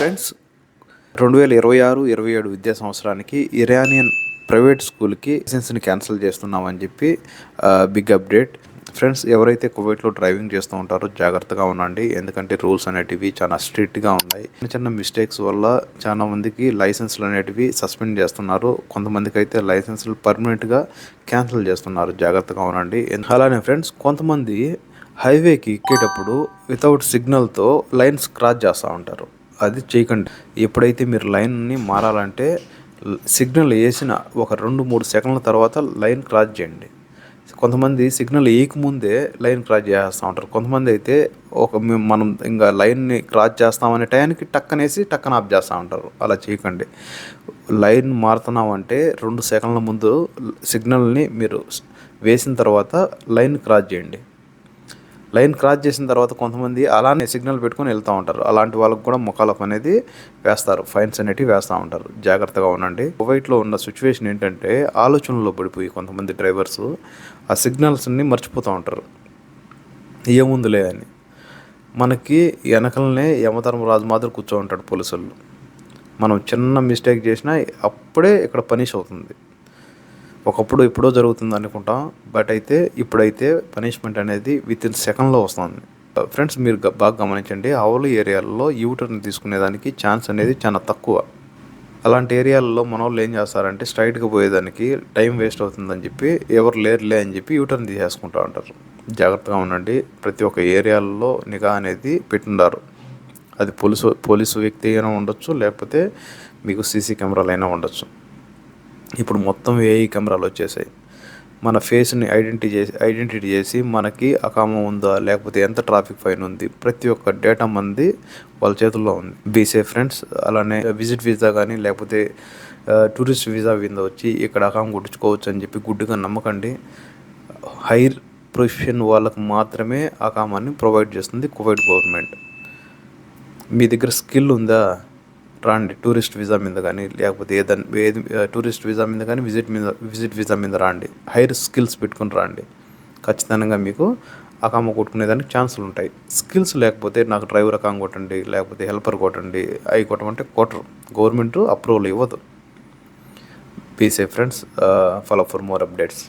Friends, 2026-27 విద్యా సంవత్సరానికి Iranian private స్కూల్కి లైసెన్స్ని క్యాన్సిల్ చేస్తున్నామని చెప్పి బిగ్ అప్డేట్. ఫ్రెండ్స్, ఎవరైతే కువైట్లో డ్రైవింగ్ చేస్తూ ఉంటారో జాగ్రత్తగా ఉండండి. ఎందుకంటే రూల్స్ అనేటివి చాలా స్ట్రిక్ట్గా ఉన్నాయి. చిన్న చిన్న మిస్టేక్స్ వల్ల చాలా మందికి లైసెన్స్లు అనేటివి సస్పెండ్ చేస్తున్నారు. కొంతమందికి అయితే లైసెన్స్లు పర్మనెంట్గా క్యాన్సిల్ చేస్తున్నారు. జాగ్రత్తగా ఉండండి. అలానే ఫ్రెండ్స్, కొంతమంది హైవేకి ఎక్కేటప్పుడు వితౌట్ సిగ్నల్తో లైన్స్ క్రాస్ చేస్తూ ఉంటారు. అది చేయకండి. ఎప్పుడైతే మీరు లైన్ని మారాలంటే సిగ్నల్ వేసిన ఒక 2-3 సెకండ్ల తర్వాత లైన్ క్రాస్ చేయండి. కొంతమంది సిగ్నల్ వేయకముందే లైన్ క్రాస్ చేస్తూ ఉంటారు. కొంతమంది అయితే మనం ఇంకా లైన్ని క్రాస్ చేస్తామనే టైంకి టక్కన ఆఫ్ చేస్తూ ఉంటారు. అలా చేయకండి. లైన్ మారుతున్నామంటే 2 సెకండ్ల ముందు సిగ్నల్ని మీరు వేసిన తర్వాత లైన్ క్రాస్ చేయండి. లైన్ క్రాస్ చేసిన తర్వాత కొంతమంది అలానే సిగ్నల్ పెట్టుకొని వెళ్తూ ఉంటారు. అలాంటి వాళ్ళకు కూడా ముఖాలఫ్ అనేది వేస్తారు, ఫైన్స్ అనేటివి వేస్తూ ఉంటారు. జాగ్రత్తగా ఉండండి. కువైట్లో ఉన్న సిచ్యువేషన్ ఏంటంటే ఆలోచనలో పడిపోయి కొంతమంది డ్రైవర్స్ ఆ సిగ్నల్స్ని మర్చిపోతూ ఉంటారు. ఏముందిలే అని. మనకి వెనకలనే యమధర్మరాజు మాదిరి కూర్చో ఉంటాడు పోలీసులు. మనం చిన్న మిస్టేక్ చేసినా అప్పుడే ఇక్కడ పనిష్ అవుతుంది. ఒకప్పుడు ఎప్పుడో జరుగుతుంది అనుకుంటాం, బట్ అయితే ఇప్పుడైతే పనిష్మెంట్ అనేది వితిన్ సెకండ్లో వస్తుంది. ఫ్రెండ్స్, మీరు బాగా గమనించండి. ఆవుల ఏరియాలలో యూటర్న్ తీసుకునేదానికి ఛాన్స్ అనేది చాలా తక్కువ. అలాంటి ఏరియాలలో మన వాళ్ళు ఏం చేస్తారంటే స్ట్రైట్గా పోయేదానికి టైం వేస్ట్ అవుతుందని చెప్పి ఎవరు లేరులే అని చెప్పి యూటర్న్ తీసేసుకుంటూ ఉంటారు. జాగ్రత్తగా ఉండండి. ప్రతి ఒక్క ఏరియాలలో నిఘా అనేది పెట్టుండారు. అది పోలీసు వ్యక్తి అయినా ఉండొచ్చు, లేకపోతే మీకు సీసీ కెమెరాలు అయినా ఉండొచ్చు. ఇప్పుడు మొత్తం ఏఐ కెమెరాలు వచ్చేసాయి. మన ఫేస్ని ఐడెంటిటీ చేసి మనకి అకామా ఉందా, లేకపోతే ఎంత ట్రాఫిక్ ఫైన్ ఉంది, ప్రతి ఒక్క డేటా మంది వాళ్ళ చేతుల్లో ఉంది. Be safe friends. అలానే విజిట్ వీసా కానీ లేకపోతే టూరిస్ట్ వీసా మీద వచ్చి ఇక్కడ అకామా కొట్టించుకోవచ్చు అని చెప్పి గుడ్డిగా నమ్మకండి. హైర్ ప్రొఫెషన్ వాళ్ళకు మాత్రమే అకామాన్ని ప్రొవైడ్ చేస్తుంది కువైట్ గవర్నమెంట్. మీ దగ్గర స్కిల్ ఉందా, రాండి. టూరిస్ట్ వీసా మీద కానీ లేకపోతే టూరిస్ట్ వీసా మీద కానీ విజిట్ వీసా మీద రాండి. హైర్ స్కిల్స్ పెట్టుకుని రాండి. ఖచ్చితంగా మీకు అకామా కొట్టుకునేదానికి ఛాన్సులు ఉంటాయి. స్కిల్స్ లేకపోతే నాకు డ్రైవర్ అకామా కొట్టండి, లేకపోతే హెల్పర్ కొట్టండి, అవి కొట్టమంటే కొట్టరు. గవర్నమెంట్ అప్రూవల్ ఇవ్వదు. Be safe friends. Follow for more updates.